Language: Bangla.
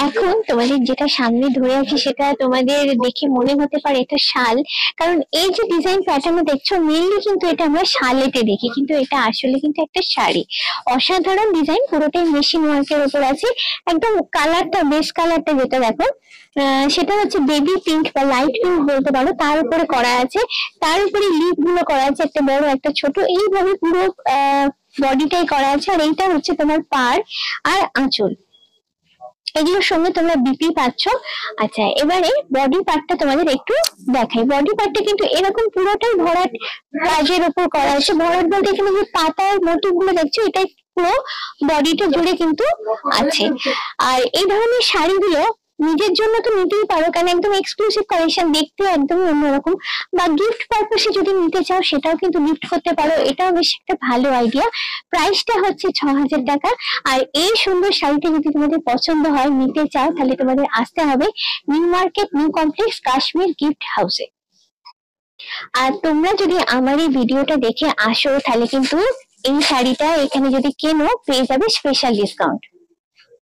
এখন তোমাদের যেটা সামনে ধরে আছে সেটা তোমাদের দেখে মনে হতে পারে এটা শাল, কারণ এই যে ডিজাইন প্যাটার্ন দেখছো মেইনলি কিন্তু এটা আমরা শালেতে দেখি, কিন্তু এটা আসলে কিন্তু একটা শাড়ি। অসাধারণ ডিজাইন, পুরোটাই মেশিন ওয়ার্কের উপর আছে। একদম কালারটা, বেস কালারটা যেটা দেখো সেটা হচ্ছে বেবি পিঙ্ক বা লাইট পিঙ্ক বলতে পারো, তার উপরে করা আছে। তার উপরে লিপ গুলো করা আছে, একটা বড় একটা ছোট, এইভাবে পুরো বডিটাই করা আছে। আর এইটা হচ্ছে তোমার পাড় আর আঁচল, এগুলোর সঙ্গে তোমরা বিপি পাচ্ছ। আচ্ছা, এবারে বডি পার্টটা তোমাদের একটু দেখাই। বডি পার্টটা কিন্তু এরকম পুরোটাই ভরাট কাজের উপর করা আছে। ভরাট বলতে এখানে যে পাতার মোটিভ গুলো দেখছো এটাই পুরো বডিটা জুড়ে কিন্তু আছে। আর এই ধরনের শাড়িগুলো নিজের জন্য তো নিতেই পারো, কারণ একদম এক্সক্লুসিভ কালেকশন, দেখতে একদমই অন্যরকম। বা গিফট পারপাসে যদি নিতে চাও সেটাও কিন্তু গিফট করতে পারো, এটাও বেশ একটা ভালো আইডিয়া। প্রাইসটা হচ্ছে 6,000 টাকা। আর এই সুন্দর শাড়িটা যদি তোমাদের পছন্দ হয়, নিতে চাও, তাহলে তোমাদের আসতে হবে new market, new complex, Kashmir gift হাউসে। আর তোমরা যদি আমার এই ভিডিওটা দেখে আসো তাহলে কিন্তু এই শাড়িটা এখানে যদি কেনো পেয়ে যাবে স্পেশাল ডিসকাউন্ট।